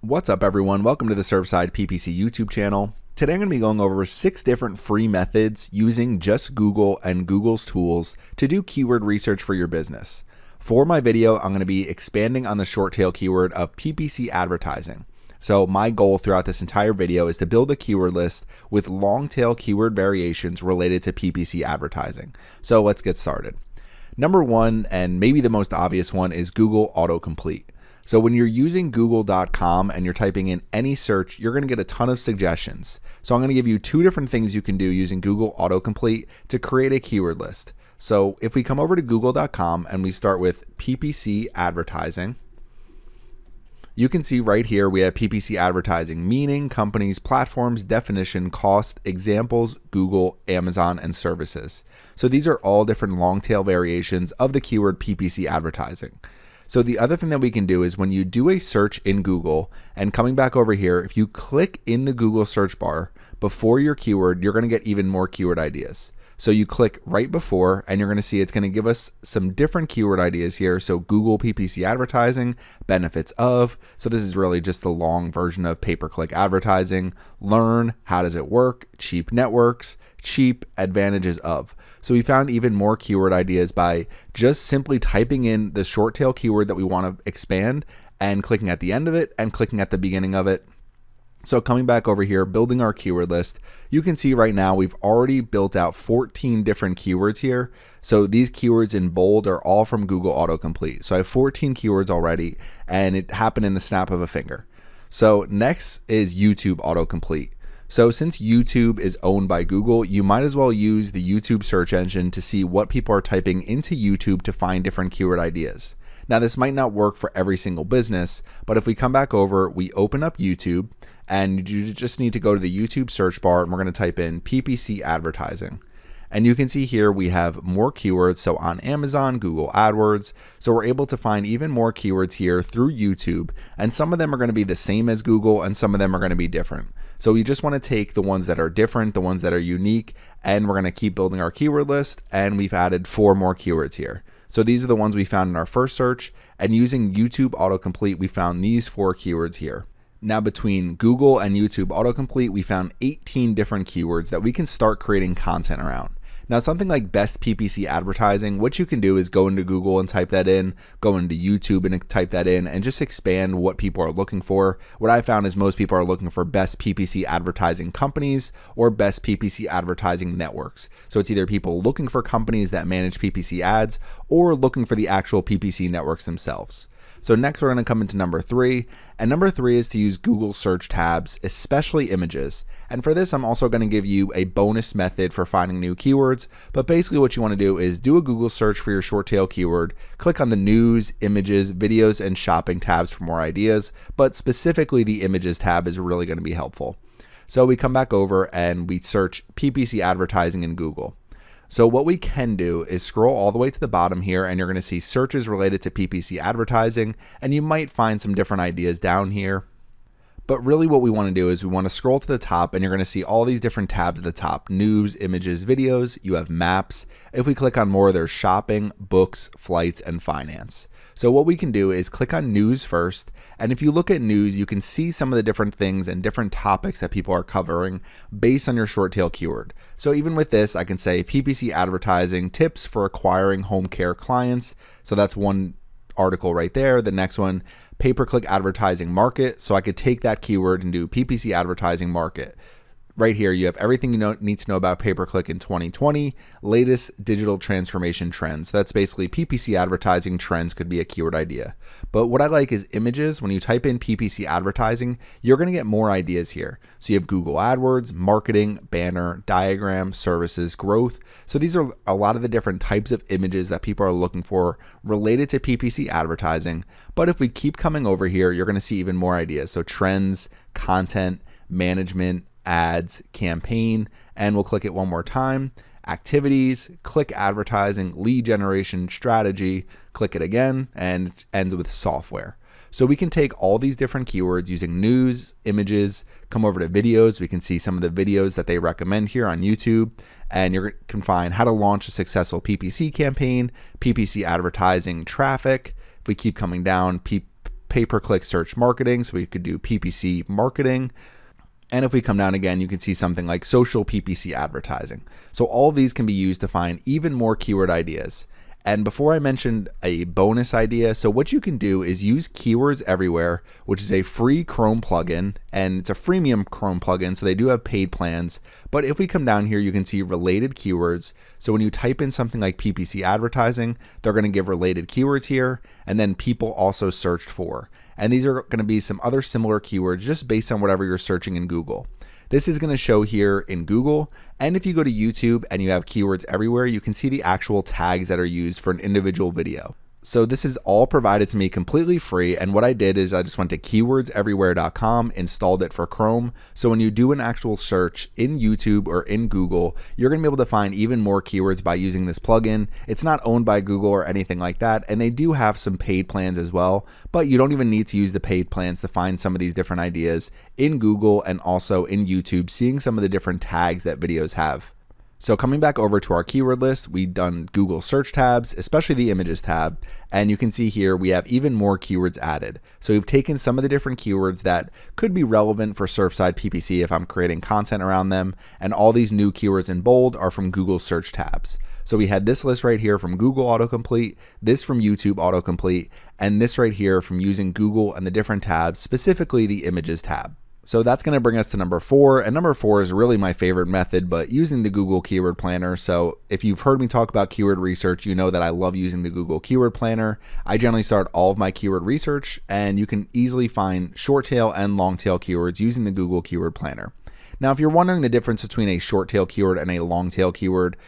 What's up everyone, welcome to the Surfside PPC YouTube channel. Today I'm going to be going over 6 different free methods using just Google and Google's tools to do keyword research for your business. For my video, I'm going to be expanding on the short tail keyword of PPC advertising. So my goal throughout this entire video is to build a keyword list with long tail keyword variations related to PPC advertising. So let's get started. Number 1, and maybe the most obvious one, is Google Autocomplete. So when you're using google.com and you're typing in any search, you're going to get a ton of suggestions. So I'm going to give you 2 different things you can do using Google Autocomplete to create a keyword list. So if we come over to google.com and we start with PPC advertising, you can see right here we have PPC advertising, meaning, companies, platforms, definition, cost, examples, Google, Amazon, and services. So these are all different long tail variations of the keyword PPC advertising. So the other thing that we can do is when you do a search in Google and coming back over here, if you click in the Google search bar before your keyword, you're going to get even more keyword ideas. So you click right before and you're going to see it's going to give us some different keyword ideas here. So Google PPC advertising, benefits of. So this is really just the long version of pay-per-click advertising. Learn, how does it work? Cheap networks, cheap, advantages of. So we found even more keyword ideas by just simply typing in the short tail keyword that we want to expand and clicking at the end of it and clicking at the beginning of it. So coming back over here, building our keyword list, you can see right now we've already built out 14 different keywords here. So these keywords in bold are all from Google Autocomplete. So I have 14 keywords already, and it happened in the snap of a finger. So next is YouTube Autocomplete. So since YouTube is owned by Google, you might as well use the YouTube search engine to see what people are typing into YouTube to find different keyword ideas. Now this might not work for every single business, but if we come back over, we open up YouTube, and you just need to go to the YouTube search bar and we're going to type in PPC advertising. And you can see here we have more keywords. So on Amazon, Google AdWords. So we're able to find even more keywords here through YouTube. And some of them are going to be the same as Google and some of them are going to be different. So we just want to take the ones that are different, the ones that are unique, and we're going to keep building our keyword list. And we've added 4 more keywords here. So these are the ones we found in our first search. And using YouTube Autocomplete, we found these 4 keywords here. Now between Google and YouTube Autocomplete, we found 18 different keywords that we can start creating content around. Now something like best PPC advertising, what you can do is go into Google and type that in, go into YouTube and type that in, and just expand what people are looking for. What I found is most people are looking for best PPC advertising companies or best PPC advertising networks. So it's either people looking for companies that manage PPC ads or looking for the actual PPC networks themselves. So next we're going to come into number 3, and number 3 is to use Google search tabs, especially images. And for this, I'm also going to give you a bonus method for finding new keywords, but basically what you want to do is do a Google search for your short tail keyword, click on the news, images, videos, and shopping tabs for more ideas, but specifically the images tab is really going to be helpful. So we come back over and we search PPC advertising in Google. So what we can do is scroll all the way to the bottom here and you're going to see searches related to PPC advertising, and you might find some different ideas down here. But really what we want to do is we want to scroll to the top and you're going to see all these different tabs at the top: news, images, videos, you have maps. If we click on more, there's shopping, books, flights, and finance. So what we can do is click on news first, and if you look at news, you can see some of the different things and different topics that people are covering based on your short tail keyword. So even with this, I can say PPC advertising tips for acquiring home care clients. So that's one article right there. The next one, pay-per-click advertising market. So I could take that keyword and do PPC advertising market. Right here, you have everything you need to know about pay-per-click in 2020, latest digital transformation trends. So that's basically PPC advertising trends could be a keyword idea. But what I like is images. When you type in PPC advertising, you're going to get more ideas here. So you have Google AdWords, marketing, banner, diagram, services, growth. So these are a lot of the different types of images that people are looking for related to PPC advertising. But if we keep coming over here, you're going to see even more ideas. So trends, content, management, ads, campaign, and we'll click it one more time. Activities, click advertising, lead generation, strategy, click it again, and it ends with software. So we can take all these different keywords using news, images, come over to videos. We can see some of the videos that they recommend here on YouTube, and you can find how to launch a successful PPC campaign, PPC advertising traffic. If we keep coming down, pay-per-click search marketing, so we could do PPC marketing. And if we come down again, you can see something like social PPC advertising. So all of these can be used to find even more keyword ideas. And before I mentioned a bonus idea, so what you can do is use Keywords Everywhere, which is a free Chrome plugin, and it's a freemium Chrome plugin, so they do have paid plans. But if we come down here, you can see related keywords. So when you type in something like PPC advertising, they're going to give related keywords here, and then people also searched for. And these are going to be some other similar keywords just based on whatever you're searching in Google. This is going to show here in Google, and if you go to YouTube and you have Keywords Everywhere, you can see the actual tags that are used for an individual video. So this is all provided to me completely free, and what I did is I just went to keywordseverywhere.com, installed it for Chrome. So when you do an actual search in YouTube or in Google, you're going to be able to find even more keywords by using this plugin. It's not owned by Google or anything like that, and they do have some paid plans as well, but you don't even need to use the paid plans to find some of these different ideas in Google and also in YouTube, seeing some of the different tags that videos have. So coming back over to our keyword list, we've done Google search tabs, especially the images tab, and you can see here we have even more keywords added. So we've taken some of the different keywords that could be relevant for server-side PPC if I'm creating content around them, and all these new keywords in bold are from Google search tabs. So we had this list right here from Google Autocomplete, this from YouTube Autocomplete, and this right here from using Google and the different tabs, specifically the images tab. So that's going to bring us to number 4, and number 4 is really my favorite method, but using the Google Keyword Planner. So if you've heard me talk about keyword research, you know that I love using the Google Keyword Planner. I generally start all of my keyword research, and you can easily find short tail and long tail keywords using the Google Keyword Planner. Now, if you're wondering the difference between a short tail keyword and a long tail keyword,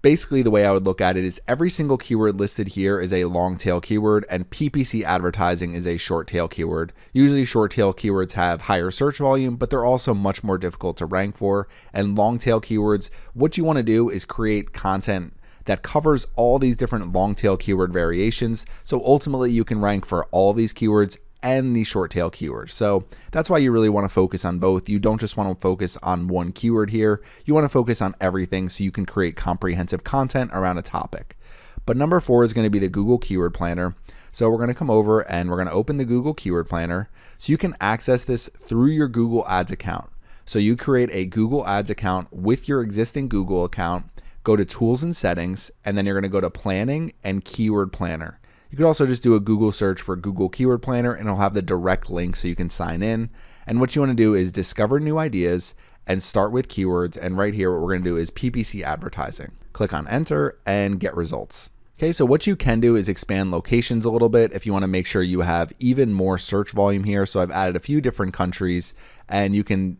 basically the way I would look at it is every single keyword listed here is a long tail keyword, and PPC advertising is a short tail keyword. Usually short tail keywords have higher search volume, but they're also much more difficult to rank for. And long tail keywords, what you want to do is create content that covers all these different long tail keyword variations. So ultimately you can rank for all these keywords and the short tail keywords. So that's why you really want to focus on both. You don't just want to focus on one keyword here. You want to focus on everything so you can create comprehensive content around a topic. But number 4 is going to be the Google Keyword Planner. So we're going to come over and we're going to open the Google Keyword Planner so you can access this through your Google Ads account. So you create a Google Ads account with your existing Google account, go to Tools and Settings, and then you're going to go to Planning and Keyword Planner. You could also just do a Google search for Google Keyword Planner and it'll have the direct link so you can sign in. And what you want to do is discover new ideas and start with keywords. And right here, what we're going to do is PPC advertising. Click on enter and get results. Okay, so what you can do is expand locations a little bit if you want to make sure you have even more search volume here. So I've added a few different countries, and you can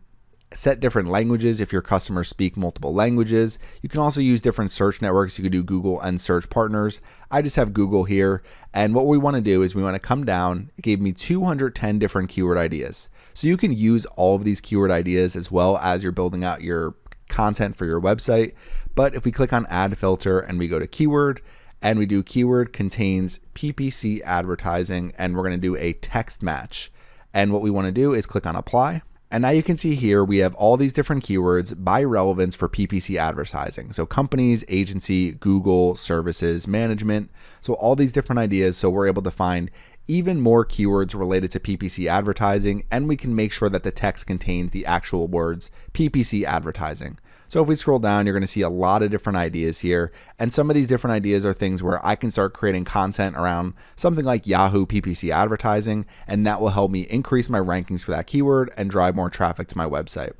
set different languages if your customers speak multiple languages. You can also use different search networks. You could do Google and search partners. I just have Google here. And what we want to do is we want to come down. It gave me 210 different keyword ideas. So you can use all of these keyword ideas as well as you're building out your content for your website. But if we click on add filter and we go to keyword and we do keyword contains PPC advertising, and we're going to do a text match. And what we want to do is click on apply. And now you can see here we have all these different keywords by relevance for PPC advertising. So companies, agency, Google, services, management. So all these different ideas. So we're able to find even more keywords related to PPC advertising, and we can make sure that the text contains the actual words PPC advertising. So if we scroll down, you're going to see a lot of different ideas here. And some of these different ideas are things where I can start creating content around something like Yahoo PPC advertising, and that will help me increase my rankings for that keyword and drive more traffic to my website.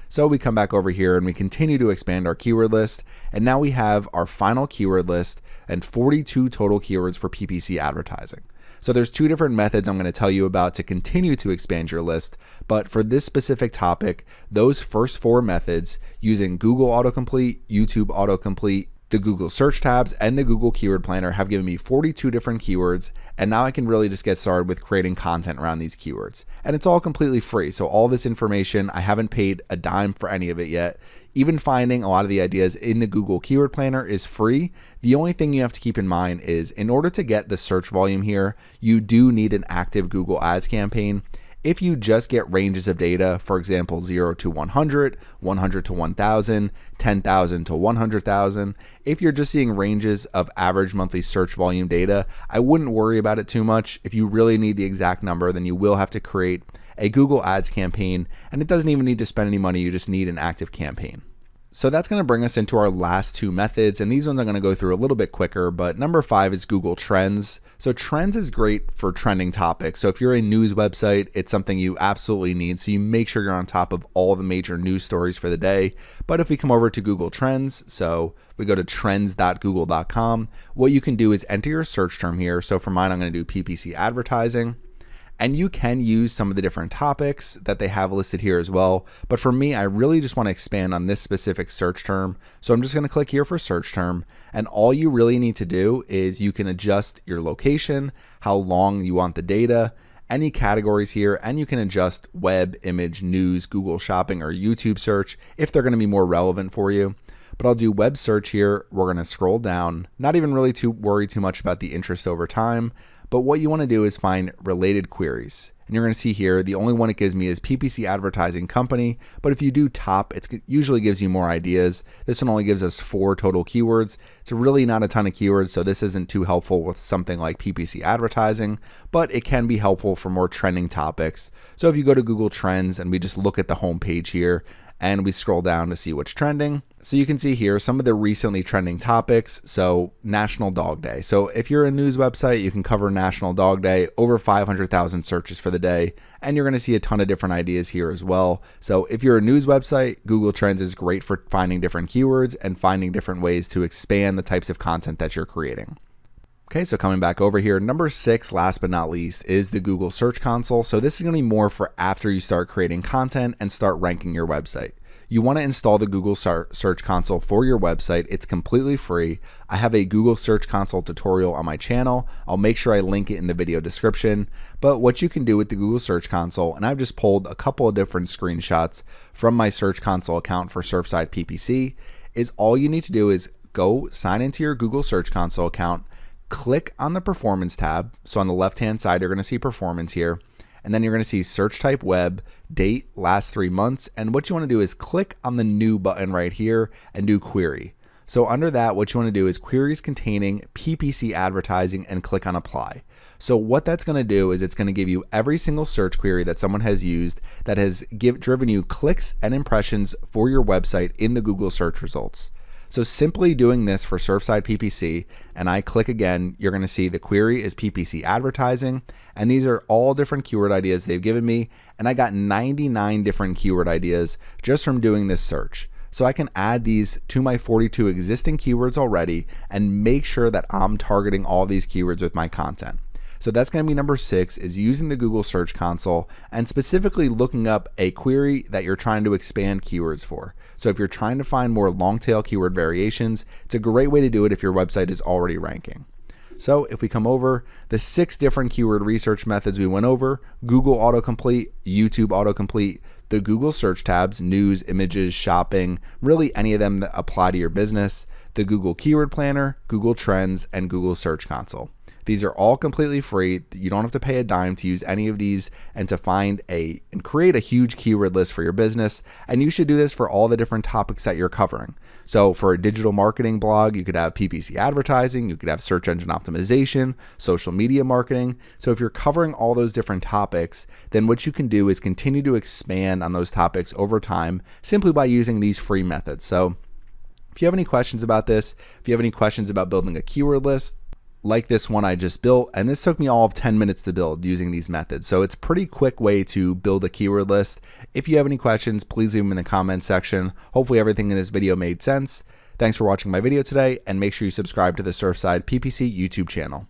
So we come back over here and we continue to expand our keyword list. And now we have our final keyword list and 42 total keywords for PPC advertising. So there's 2 different methods I'm going to tell you about to continue to expand your list. But for this specific topic, those first 4 methods using Google Autocomplete, YouTube Autocomplete, the Google search tabs, and the Google Keyword Planner have given me 42 different keywords. And now I can really just get started with creating content around these keywords. And it's all completely free. So all this information, I haven't paid a dime for any of it yet. Even finding a lot of the ideas in the Google Keyword Planner is free. The only thing you have to keep in mind is in order to get the search volume here, you do need an active Google Ads campaign. If you just get ranges of data, for example, 0 to 100, 100 to 1000, 10,000 to 100,000, if you're just seeing ranges of average monthly search volume data, I wouldn't worry about it too much. If you really need the exact number, then you will have to create a Google Ads campaign, and it doesn't even need to spend any money, you just need an active campaign. So that's going to bring us into our last two methods, and these ones I'm going to go through a little bit quicker, but number 5 is Google Trends. So Trends is great for trending topics. So if you're a news website, it's something you absolutely need. So you make sure you're on top of all the major news stories for the day. But if we come over to Google Trends, so we go to trends.google.com, what you can do is enter your search term here. So for mine, I'm going to do PPC advertising. And you can use some of the different topics that they have listed here as well. But for me, I really just want to expand on this specific search term. So I'm just going to click here for search term. And all you really need to do is you can adjust your location, how long you want the data, any categories here, and you can adjust web, image, news, Google Shopping, or YouTube search if they're going to be more relevant for you. But I'll do web search here. We're going to scroll down, not even really worry too much about the interest over time. But what you want to do is find related queries. And you're going to see here, the only one it gives me is PPC Advertising Company. But if you do top, it usually gives you more ideas. This one only gives us 4 total keywords. It's really not a ton of keywords, so this isn't too helpful with something like PPC advertising, but it can be helpful for more trending topics. So if you go to Google Trends and we just look at the home page here, and we scroll down to see what's trending. So you can see here some of the recently trending topics. So National Dog Day. So if you're a news website, you can cover National Dog Day, over 500,000 searches for the day. And you're going to see a ton of different ideas here as well. So if you're a news website, Google Trends is great for finding different keywords and finding different ways to expand the types of content that you're creating. Okay, so coming back over here, number 6, last but not least, is the Google Search Console. So this is going to be more for after you start creating content and start ranking your website. You want to install the Google Search Console for your website. It's completely free. I have a Google Search Console tutorial on my channel. I'll make sure I link it in the video description. But what you can do with the Google Search Console, and I've just pulled a couple of different screenshots from my Search Console account for Surfside PPC, is all you need to do is go sign into your Google Search Console account, click on the Performance tab. So on the left-hand side, you're going to see Performance here. And then you're going to see Search Type Web, Date, Last 3 months. And what you want to do is click on the New button right here and do Query. So under that, what you want to do is Queries containing PPC advertising and click on Apply. So what that's going to do is it's going to give you every single search query that someone has used that has driven you clicks and impressions for your website in the Google search results. So simply doing this for Surfside PPC, and I click again, you're going to see the query is PPC advertising, and these are all different keyword ideas they've given me, and I got 99 different keyword ideas just from doing this search. So I can add these to my 42 existing keywords already and make sure that I'm targeting all these keywords with my content. So that's going to be number 6, is using the Google Search Console and specifically looking up a query that you're trying to expand keywords for. So if you're trying to find more long tail keyword variations, it's a great way to do it if your website is already ranking. So if we come over the 6 different keyword research methods we went over, Google Autocomplete, YouTube Autocomplete, the Google search tabs, news, images, shopping, really any of them that apply to your business, the Google Keyword Planner, Google Trends, and Google Search Console. These are all completely free. You don't have to pay a dime to use any of these and to find and create a huge keyword list for your business. And you should do this for all the different topics that you're covering. So for a digital marketing blog, you could have PPC advertising, you could have search engine optimization, social media marketing. So if you're covering all those different topics, then what you can do is continue to expand on those topics over time simply by using these free methods. So if you have any questions about this, if you have any questions about building a keyword list, like this one I just built, and this took me all of 10 minutes to build using these methods. So it's a pretty quick way to build a keyword list. If you have any questions, please leave them in the comments section. Hopefully everything in this video made sense. Thanks for watching my video today, and make sure you subscribe to the Surfside PPC YouTube channel.